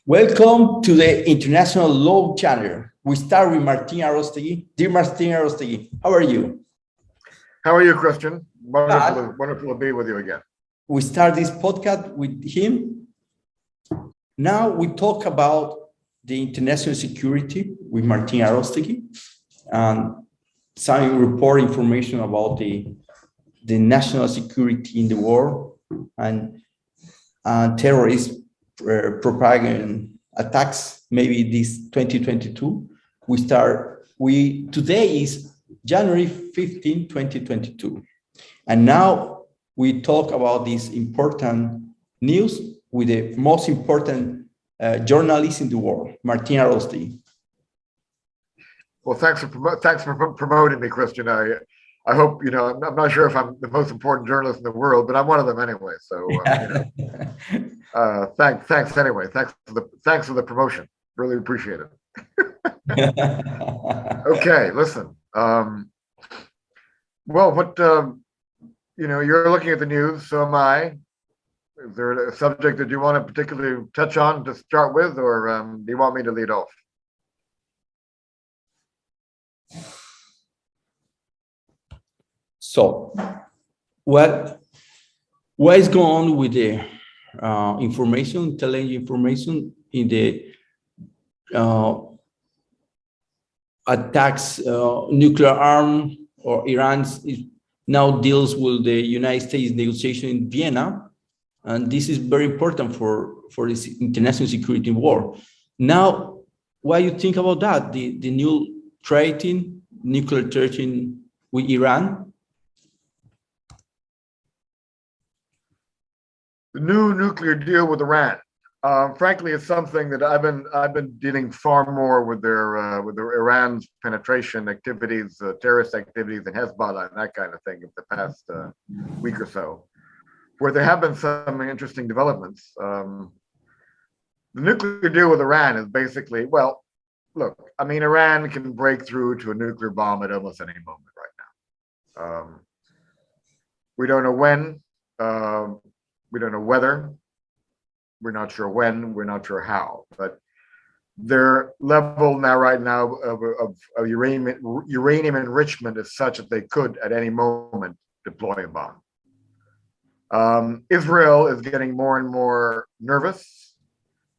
Welcome to the International Law Channel. We start with Martin Arostegui. Dear Martin Arostegui, how are you? How are you, Christian? Wonderful to be with you again. We start this podcast with him. Now we talk about the international security with Martin Arostegui and some report information about the national security in the world and terrorist propaganda attacks, maybe this 2022. Today is January 15, 2022. And now we talk about this important news with the most important journalist in the world, Martin Arostegui. Well, thanks for promoting me, Christian. I hope, I'm not sure if I'm the most important journalist in the world, but I'm one of them anyway. So, thanks anyway. Thanks for the promotion. Really appreciate it. Okay, listen. You're looking at the news, so am I. Is there a subject that you want to particularly touch on to start with, or do you want me to lead off? So, what is going on with the intelligence information in the attacks, nuclear arm, or Iran now deals with the United States negotiation in Vienna, and this is very important for this international security war. Now, what do you think about that? The new nuclear treaty with Iran? The new nuclear deal with Iran. Frankly, it's something that I've been dealing far more with their Iran's penetration activities, terrorist activities, and Hezbollah and that kind of thing in the past week or so, where there have been some interesting developments. The nuclear deal with Iran is basically, well, look, I mean, Iran can break through to a nuclear bomb at almost any moment right now. We don't know when. We don't know whether, we're not sure when, we're not sure how, but their level right now of uranium enrichment is such that they could at any moment deploy a bomb. Israel is getting more and more nervous.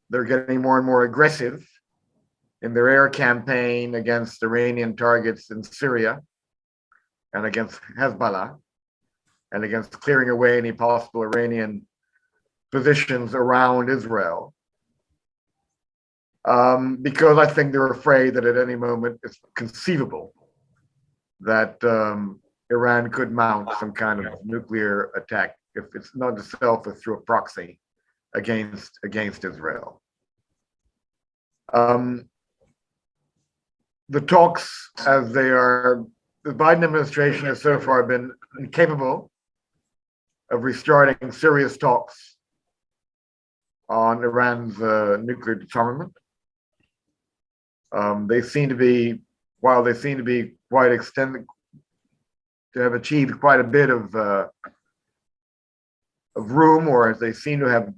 They're getting more and more aggressive in their air campaign against Iranian targets in Syria and against Hezbollah, and against clearing away any possible Iranian positions around Israel. Because I think they're afraid that at any moment it's conceivable that Iran could mount some kind of nuclear attack, if it's not itself, it's through a proxy against Israel. The talks, as they are, the Biden administration has so far been incapable of restarting serious talks on Iran's nuclear disarmament. They seem to be, while they seem to be quite extended, to have achieved quite a bit of room, or they seem to have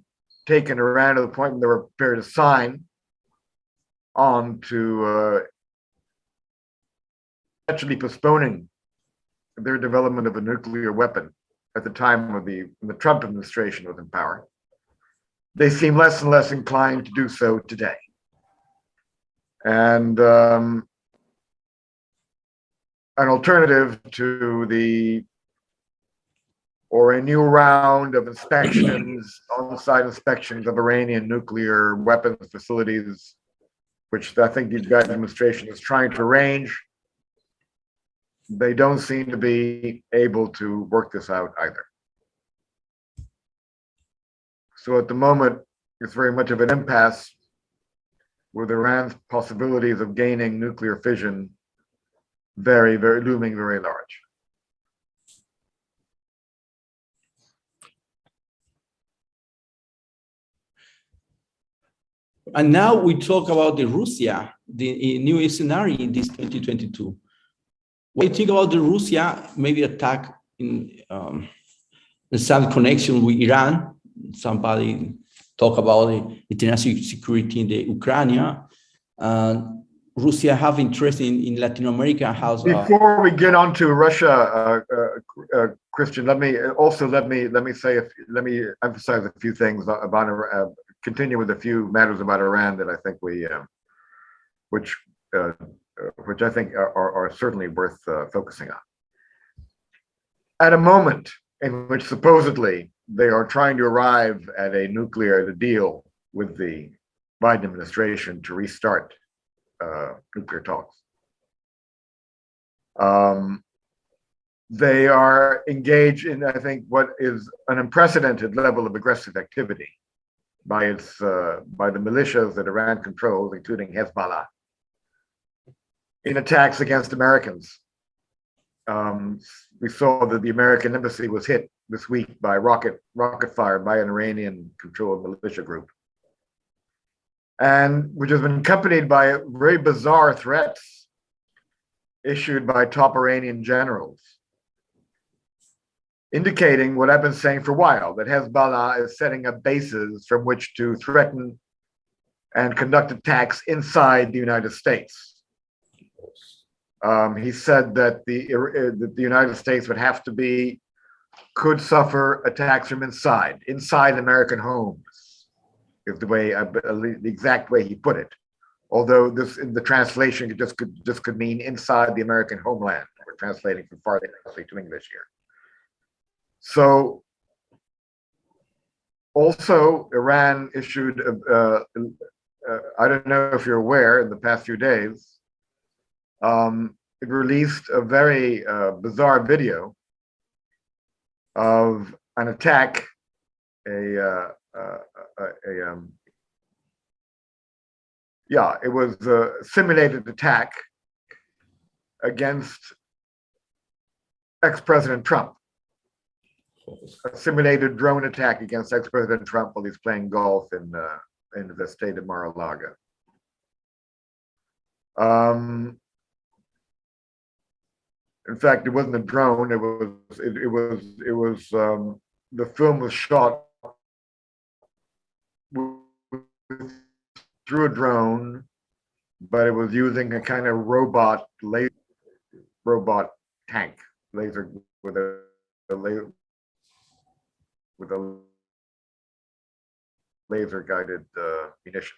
taken Iran to the point where they were prepared to sign on to actually postponing their development of a nuclear weapon at the time of when the Trump administration was in power. They seem less and less inclined to do so today. And an alternative to a new round of inspections, on-site inspections of Iranian nuclear weapons facilities, which I think the Biden administration is trying to arrange, they don't seem to be able to work this out either. So at the moment, it's very much of an impasse with Iran's possibilities of gaining nuclear fission looming very large. And now we talk about Russia, the new scenario in this 2022. What do you think about Russia maybe attack in some connection with Iran? Somebody talk about the international security in the Ukraine. Russia have interest in Latin America. Before we get on to Russia, Christian, let me emphasize a few things about continue with a few matters about Iran that I think which I think are certainly worth focusing on. At a moment in which supposedly they are trying to arrive at a nuclear deal with the Biden administration to restart nuclear talks. They are engaged in, I think, what is an unprecedented level of aggressive activity by the militias that Iran controls, including Hezbollah, in attacks against Americans. We saw that the American embassy was hit this week by rocket fire by an Iranian-controlled militia group, and which has been accompanied by very bizarre threats issued by top Iranian generals, indicating what I've been saying for a while, that Hezbollah is setting up bases from which to threaten and conduct attacks inside the United States. He said that the United States could suffer attacks from inside American homes, is the exact way he put it. Although this in the translation it just could mean inside the American homeland. We're translating from farthing to English here. So also Iran issued I don't know if you're aware, in the past few days, it released a very bizarre video of an attack, it was a simulated attack against ex-President Trump. A simulated drone attack against ex-President Trump while he's playing golf in the state of Mar-a-Lago. In fact, it wasn't a drone. The film was shot through a drone, but it was using a kind of robot tank, laser with a laser guided munition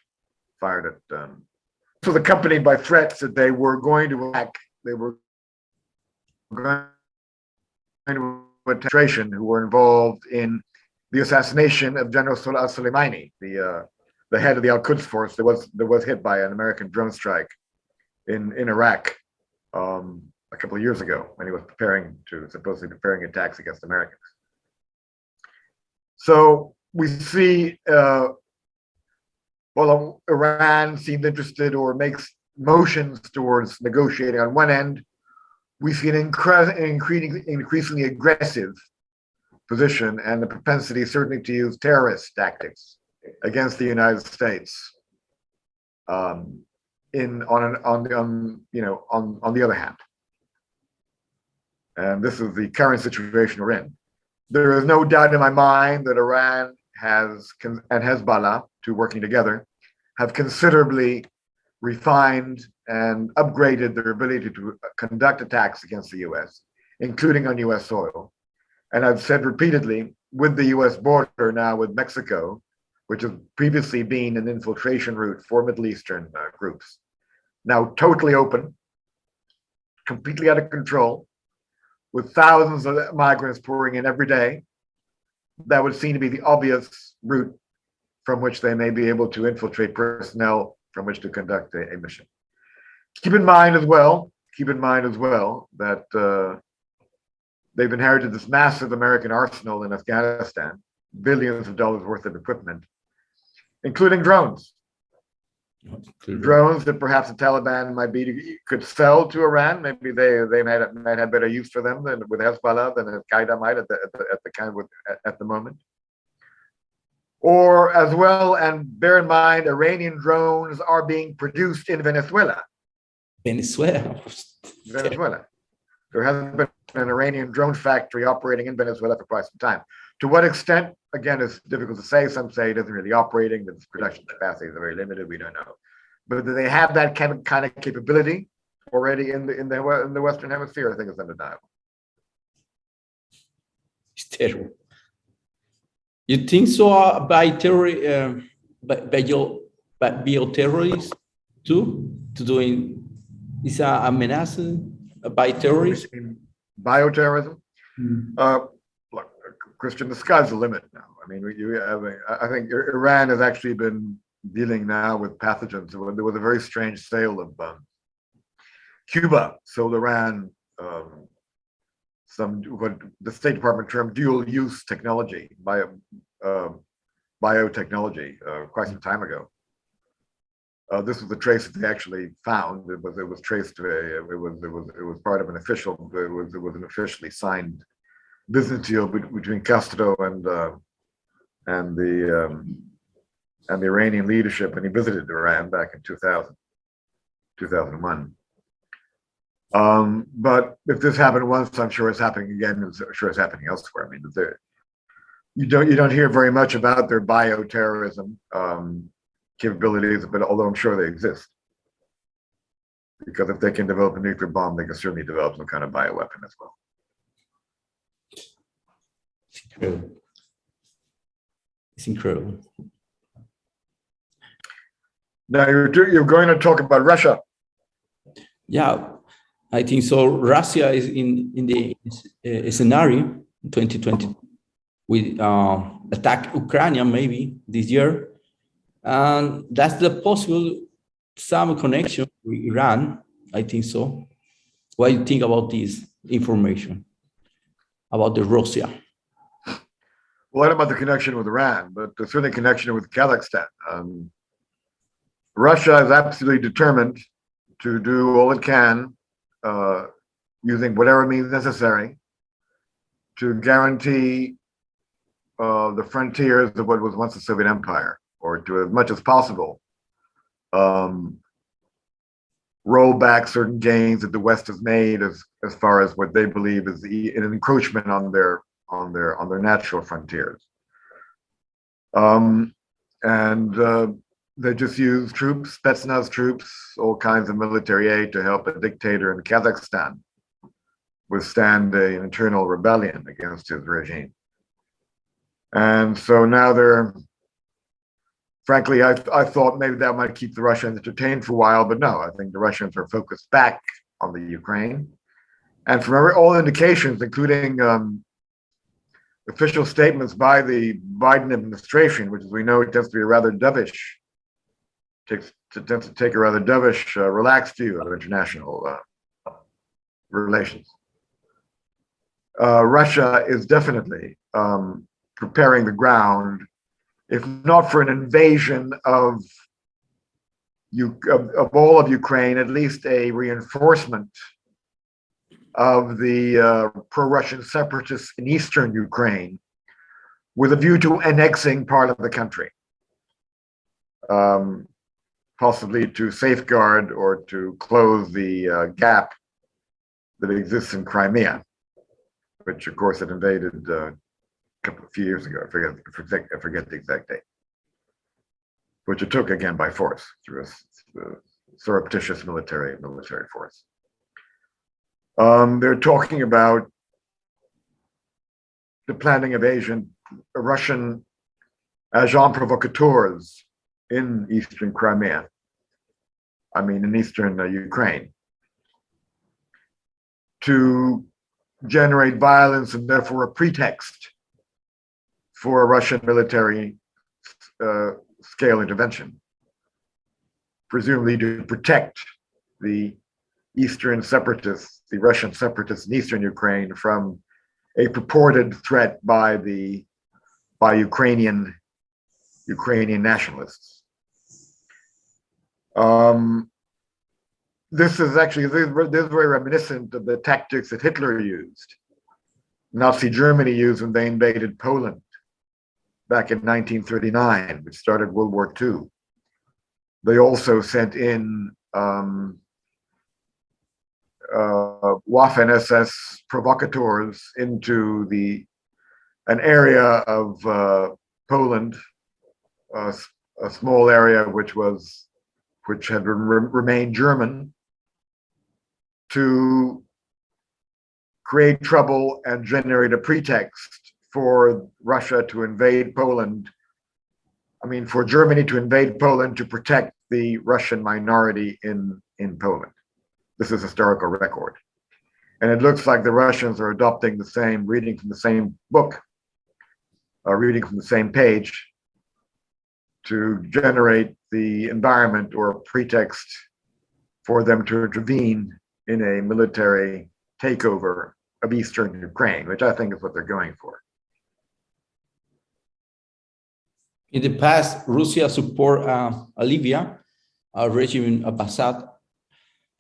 fired at them. So accompanied by threats that they were going to attack, they were going to administration who were involved in the assassination of General Soleimani, the head of the Al-Quds force that was hit by an American drone strike in Iraq a couple of years ago when he was supposedly preparing attacks against Americans. So we see, Iran seems interested or makes motions towards negotiating on one end. We see an increasingly aggressive position and the propensity certainly to use terrorist tactics against the United States. On the other hand, and this is the current situation we're in. There is no doubt in my mind that Iran and Hezbollah, two working together, have considerably refined and upgraded their ability to conduct attacks against the US, including on US soil. And I've said repeatedly, with the US border now with Mexico, which has previously been an infiltration route for Middle Eastern groups, now totally open, completely out of control, with thousands of migrants pouring in every day, that would seem to be the obvious route from which they may be able to infiltrate personnel from which to conduct a mission. Keep in mind as well that they've inherited this massive American arsenal in Afghanistan, billions of dollars worth of equipment, including drones. Drones that perhaps the Taliban could sell to Iran. Maybe they might have better use for them than with Hezbollah than Qaeda might at the moment. Or as well, and bear in mind, Iranian drones are being produced in Venezuela. Venezuela. There has been an Iranian drone factory operating in Venezuela for quite some time. To what extent, again, it's difficult to say. Some say it isn't really operating, that its production capacities are very limited. We don't know. But do they have that kind of capability already in the Western Hemisphere? I think it's undeniable. It's terrible. You think so? Bioterrorists too? To doing is a menace by terrorists? Bioterrorism? Look, Christian, the sky's the limit now. I mean, I think Iran has actually been dealing now with pathogens. There was a very strange sale of Cuba sold Iran what the State Department termed dual-use technology, biotechnology, quite some time ago. This was a trace that they actually found. It was traced to it was part of an official. It was an officially signed business deal between Castro and the Iranian leadership, and he visited Iran back in 2001. But if this happened once, I'm sure it's happening again. I'm sure it's happening elsewhere. I mean, you don't hear very much about their bioterrorism capabilities, but although I'm sure they exist, because if they can develop a nuclear bomb, they can certainly develop some kind of bioweapon as well. It's incredible. It's incredible. Now you're going to talk about Russia. Yeah, I think so. Russia is in the scenario 2020 with attack Ukraine maybe this year, and that's the possible some connection with Iran. I think so. What do you think about this information about the Russia? Well, I don't know about the connection with Iran, but there's certainly a connection with Kazakhstan. Russia is absolutely determined to do all it can, using whatever means necessary, to guarantee the frontiers of what was once the Soviet Empire, or to as much as possible roll back certain gains that the West has made as far as what they believe is an encroachment on their natural frontiers. They just use troops, Spetsnaz troops, all kinds of military aid to help a dictator in Kazakhstan withstand an internal rebellion against his regime. And so now frankly, I thought maybe that might keep the Russians entertained for a while, but no, I think the Russians are focused back on the Ukraine. And from all indications, including official statements by the Biden administration, which, as we know, tends to be a rather dovish, tends to take a rather dovish, relaxed view of international relations. Russia is definitely preparing the ground, if not for an invasion of all of Ukraine, at least a reinforcement of the pro-Russian separatists in eastern Ukraine, with a view to annexing part of the country, possibly to safeguard or to close the gap that exists in Crimea, which of course had invaded a few years ago. I forget the exact date, which it took again by force through a surreptitious military force. They're talking about the planning invasion, Russian agents provocateurs in eastern Crimea, in eastern Ukraine, to generate violence and therefore a pretext for a Russian military scale intervention, presumably to protect the eastern separatists, the Russian separatists in eastern Ukraine, from a purported threat by Ukrainian nationalists. This is very reminiscent of the tactics that Hitler used, Nazi Germany used when they invaded Poland back in 1939, which started World War II. They also sent in Waffen-SS provocateurs into the an area of Poland, a small area which had remained German, to create trouble and generate a pretext for Russia to invade Poland. I mean, for Germany to invade Poland to protect the Russian minority in Poland. This is historical record. And it looks like the Russians are adopting the same, reading from the same book, reading from the same page, to generate the environment or pretext for them to intervene in a military takeover of eastern Ukraine, which I think is what they're going for. In the past, Russia support Libya, regime of Assad,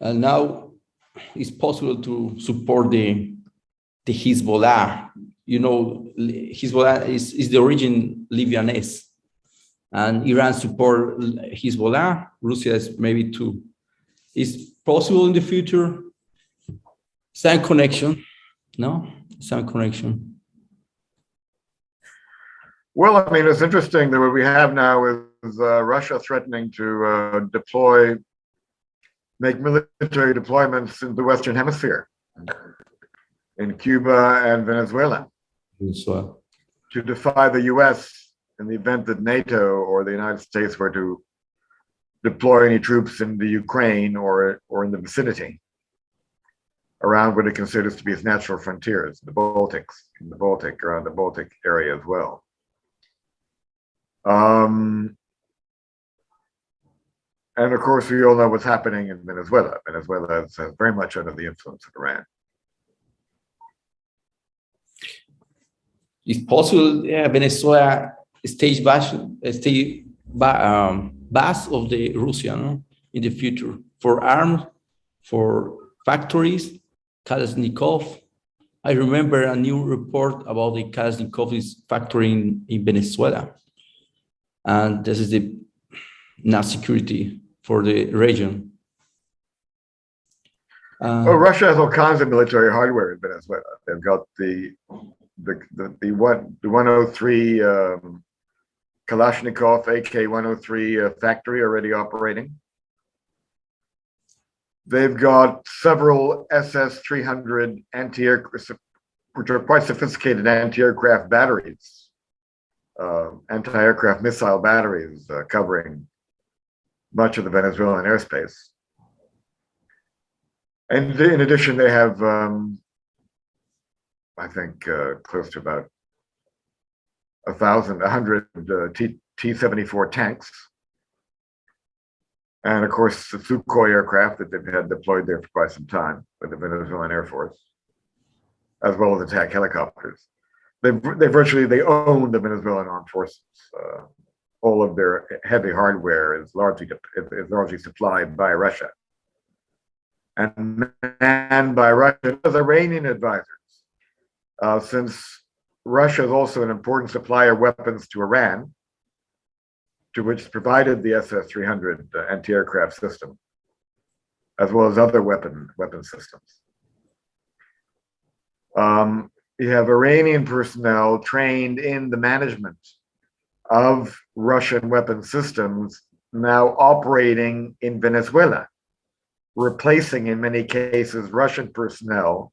and now it's possible to support the Hezbollah. You know, Hezbollah is the origin Lebanese, and Iran support Hezbollah. Russia is maybe too. Is possible in the future. Some connection, no? Some connection. Well, I mean, it's interesting that what we have now is Russia threatening to make military deployments in the Western Hemisphere, in Cuba and Venezuela, to defy the US in the event that NATO or the United States were to deploy any troops in the Ukraine or in the vicinity around what it considers to be its natural frontiers, the Baltics, around the Baltic area as well. And of course, we all know what's happening in Venezuela. Venezuela is very much under the influence of Iran. It's possible Venezuela stage base of the Russia, no? In the future for arms, for factories, Kalashnikov. I remember a new report about the Kalashnikov's factory in Venezuela. And this is the national security for the region. Russia has all kinds of military hardware in Venezuela. They've got the 103 Kalashnikov AK-103 factory already operating. They've got several SS-300 anti-aircraft, which are quite sophisticated anti-aircraft batteries, anti-aircraft missile batteries covering much of the Venezuelan airspace. And in addition, they have, I think, close to about 100 T-74 tanks. And of course, the Sukhoi aircraft that they've had deployed there for quite some time with the Venezuelan Air Force, as well as attack helicopters. They own the Venezuelan armed forces. All of their heavy hardware is largely supplied by Russia and manned by Russia as Iranian advisors. Since Russia is also an important supplier of weapons to Iran, to which provided the SS-300 anti-aircraft system, as well as other weapon systems. You have Iranian personnel trained in the management of Russian weapon systems now operating in Venezuela, replacing in many cases Russian personnel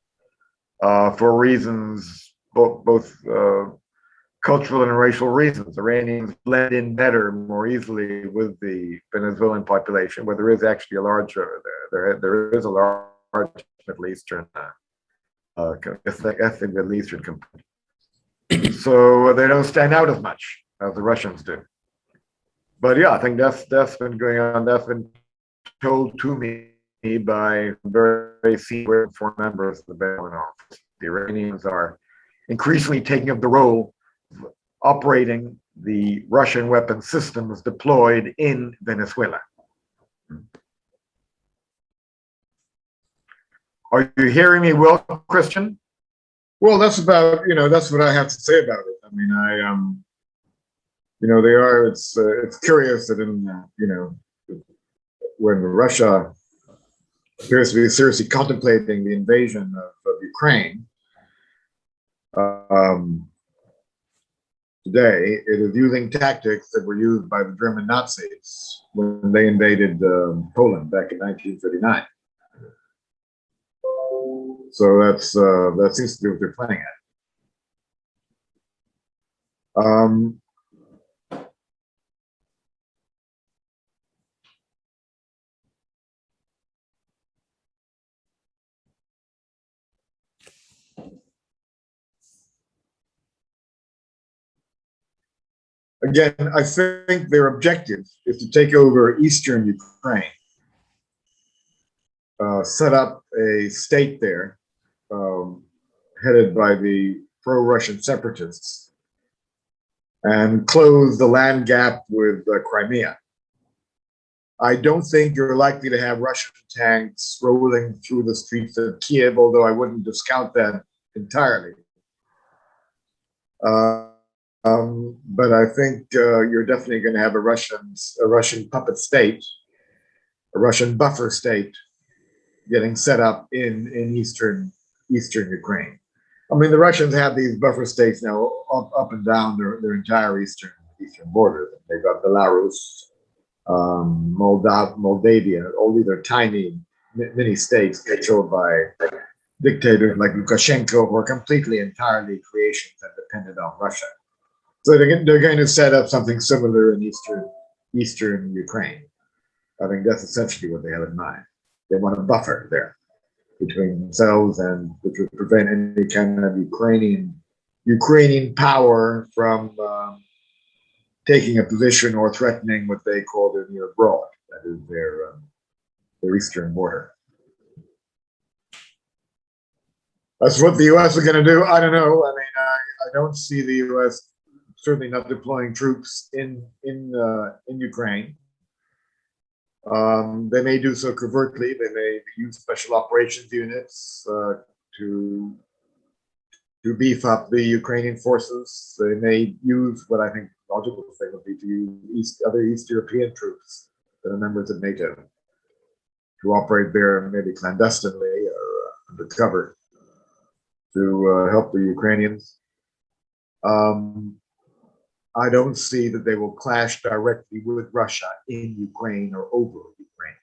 for reasons both cultural and racial reasons. Iranians blend in better, more easily with the Venezuelan population, where there is actually a large Middle Eastern ethnic Middle Eastern component. So they don't stand out as much as the Russians do. But yeah, I think that's been going on. That's been told to me by very senior foreign members of the Venezuelan Armed Forces. The Iranians are increasingly taking up the role of operating the Russian weapon systems deployed in Venezuela. Are you hearing me well, Christian? Well, that's about, that's what I have to say about it. I mean, it's curious that when Russia appears to be seriously contemplating the invasion of Ukraine, today, it is using tactics that were used by the German Nazis when they invaded Poland back in 1939. So that seems to be what they're playing at. Again, I think their objective is to take over eastern Ukraine, set up a state there headed by the pro-Russian separatists, and close the land gap with Crimea. I don't think you're likely to have Russian tanks rolling through the streets of Kiev, although I wouldn't discount that entirely. But I think you're definitely going to have a Russian puppet state, a Russian buffer state, getting set up in eastern Ukraine. I mean, the Russians have these buffer states now up and down their entire eastern border. They've got Belarus, Moldavia. All these are tiny mini states controlled by dictators like Lukashenko, who are completely entirely creations and dependent on Russia. So they're going to set up something similar in eastern Ukraine. I think that's essentially what they have in mind. They want a buffer there between themselves, and which would prevent any kind of Ukrainian power from taking a position or threatening what they call their near abroad, that is their eastern border. That's what the U.S. is going to do. I don't know. I mean, I don't see the U.S. certainly not deploying troops in Ukraine. They may do so covertly. They may use special operations units to beef up the Ukrainian forces. They may use what I think the logical thing would be to use other East European troops that are members of NATO to operate there, maybe clandestinely or undercover, to help the Ukrainians. I don't see that they will clash directly with Russia in Ukraine or over Ukraine.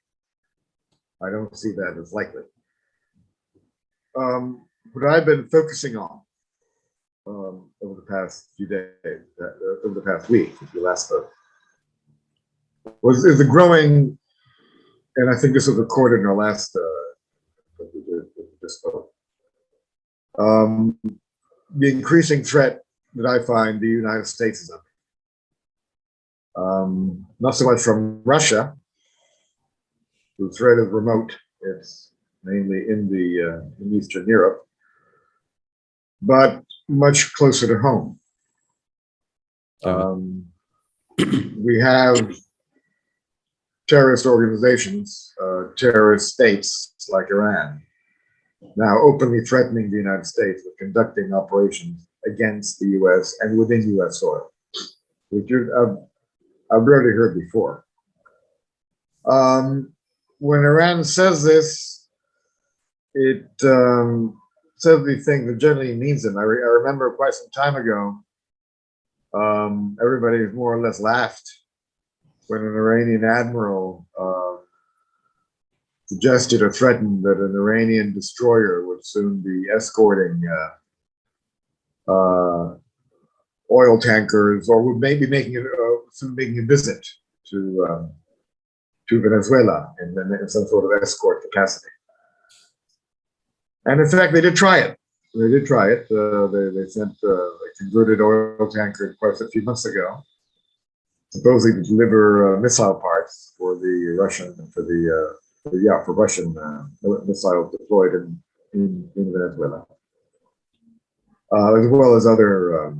I don't see that as likely. What I've been focusing on over the past few days, over the past week, since we last spoke, is the growing, and I think this was recorded in our last, we just spoke, the increasing threat that I find the United States is under. Not so much from Russia, the threat is remote. It's mainly in Eastern Europe, but much closer to home. We have terrorist organizations, terrorist states like Iran, now openly threatening the United States with conducting operations against the U.S. and within U.S. soil, which I've rarely heard before. When Iran says this, it says these things that generally means them. I remember quite some time ago, everybody more or less laughed when an Iranian admiral suggested or threatened that an Iranian destroyer would soon be escorting oil tankers, or would maybe soon making a visit to Venezuela in some sort of escort capacity. And in fact, they did try it. They sent a converted oil tanker quite a few months ago, supposedly to deliver missile parts for the Russian missiles deployed in Venezuela, as well as other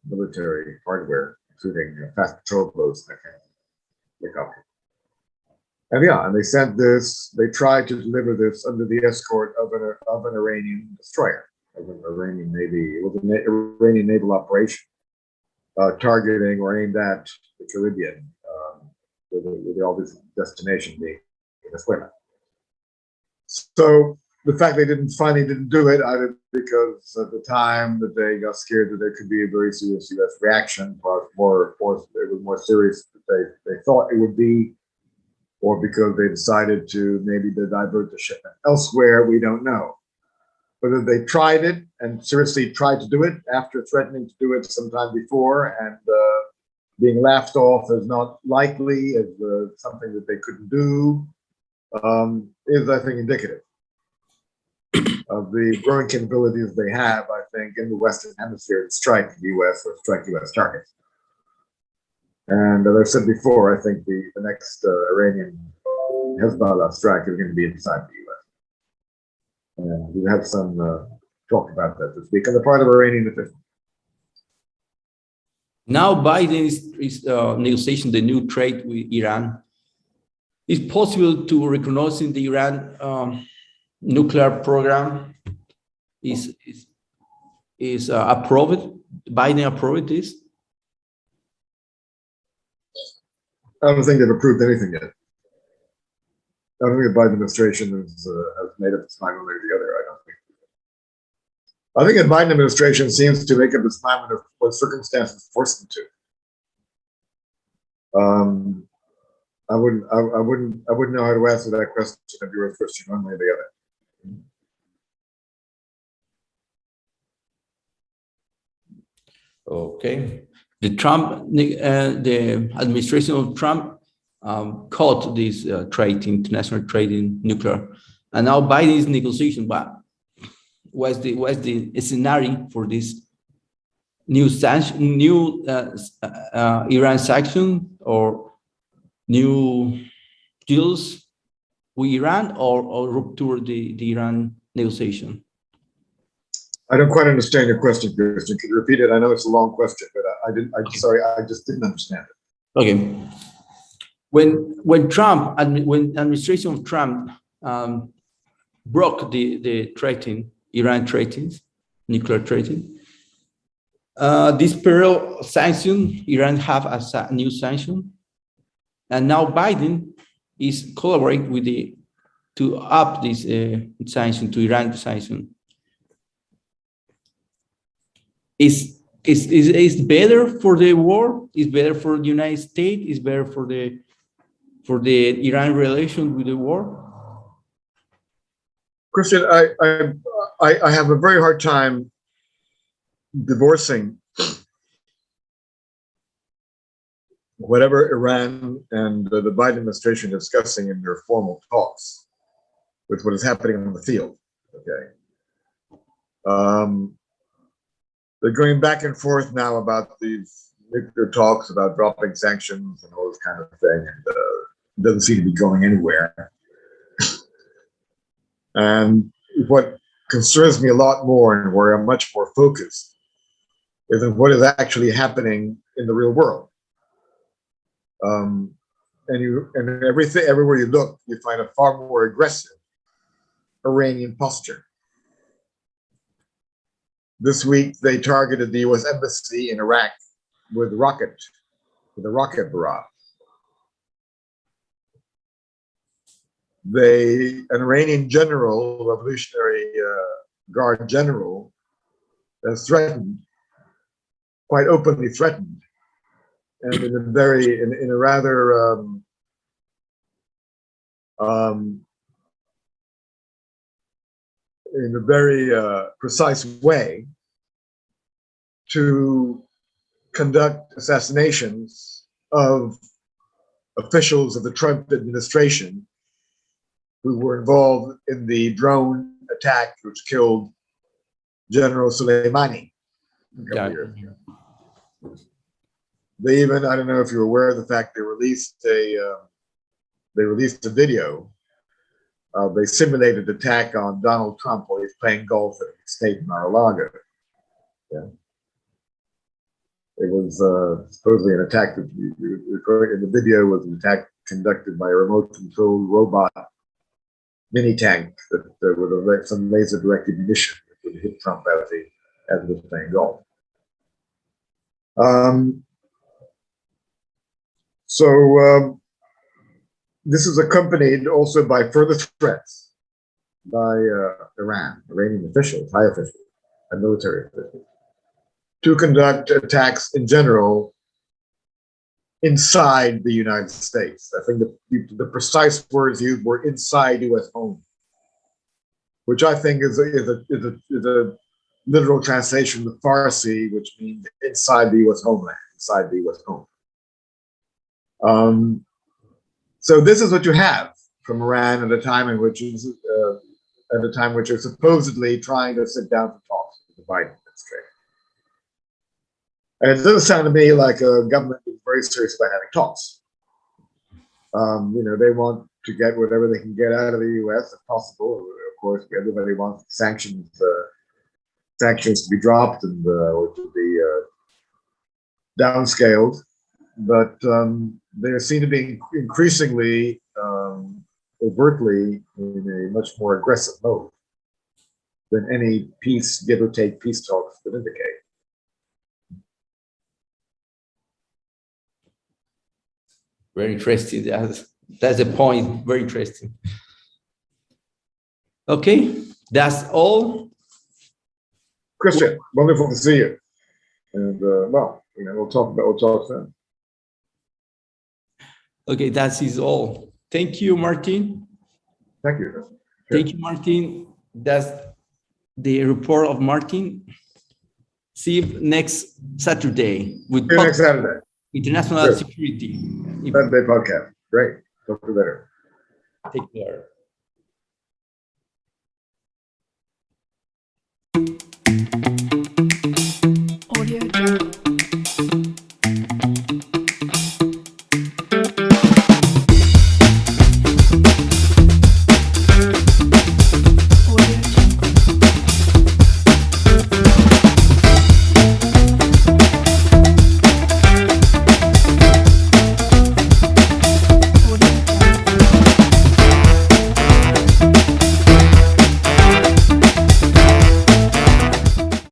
military hardware, including fast patrol boats that can pick up. And they sent this. They tried to deliver this under the escort of an Iranian destroyer, of an Iranian Navy. It was an Iranian naval operation targeting or aimed at the Caribbean, with the obvious destination being Venezuela. So the fact they finally didn't do it, either because at the time that they got scared that there could be a very serious U.S. reaction, or it was more serious than they thought it would be, or because they decided to maybe divert the shipment elsewhere, we don't know. Whether they tried it and seriously tried to do it after threatening to do it sometime before and being laughed off as not likely, as something that they couldn't do, is, I think, indicative of the growing capabilities they have, I think, in the Western Hemisphere to strike the U.S. or strike U.S. targets. And as I said before, I think the next Iranian Hezbollah strike is going to be inside the U.S. And we had some talk about that this week on the part of Iranian officials. Now Biden is negotiating the new trade with Iran. Is possible to recognize in the Iran nuclear program is approved? Biden approved this? I don't think they've approved anything yet. I don't think the Biden administration has made up its mind one way or the other. I think the Biden administration seems to make up its mind of what circumstances force them to. I wouldn't know how to answer that question of yours, Christian, one way or the other. Okay. The administration of Trump caught this international trade in nuclear, and now Biden is negotiation. But what's the scenario for this new Iran sanction or new deals with Iran or rupture the Iran negotiation? I don't quite understand your question, Christian. Could you repeat it? I know it's a long question, but I just didn't understand it. Okay. When administration of Trump broke the treaty, Iran treaty, nuclear treaty, this period sanction, Iran have a new sanction, and now Biden is collaborating with to up this sanction, to Iran sanction. Is better for the war? Is better for the United States? Is better for the Iran relation with the war? Christian, I have a very hard time divorcing whatever Iran and the Biden administration are discussing in their formal talks with what is happening on the field. Okay. They're going back and forth now about these nuclear talks about dropping sanctions and all this kind of thing, and it doesn't seem to be going anywhere. And what concerns me a lot more, and where I'm much more focused, is on what is actually happening in the real world. And everywhere you look, you find a far more aggressive Iranian posture. This week, they targeted the U.S. embassy in Iraq with a rocket barrage. An Iranian general, Revolutionary Guard general, has threatened, quite openly threatened, and in a rather in a very precise way, to conduct assassinations of officials of the Trump administration who were involved in the drone attack which killed General Soleimani a couple years ago. They even, I don't know if you're aware of the fact, they released a video. They simulated attack on Donald Trump while he's playing golf at a estate in Mar-a-Lago. Yeah. It was supposedly an attack that, in the video, was an attack conducted by a remote-controlled robot mini tank that with some laser-directed munition that would hit Trump as he was playing golf. This is accompanied also by further threats by Iranian officials, high officials, and military officials, to conduct attacks in general inside the United States. I think the precise words used were inside U.S. home, which I think is a literal translation of Farsi, which means inside the U.S. homeland, inside the U.S. home. So this is what you have from Iran at a time in which they're supposedly trying to sit down for talks with the Biden administration. And it doesn't sound to me like a government is very serious about having talks. They want to get whatever they can get out of the U.S. if possible. Of course, everybody wants sanctions to be dropped and or to be downscaled. But they seem to be increasingly overtly in a much more aggressive mode than any peace, give or take, peace talks would indicate. Very interesting. That's a point. Very interesting. Okay, that's all. Christian, wonderful to see you. And we'll talk soon. Okay, that is all. Thank you, Martin. Thank you. Sure. Thank you, Martin. That's the report of Martin. See you next Saturday with next Saturday. International Security. Saturday podcast. Great. Talk to you later. Take care.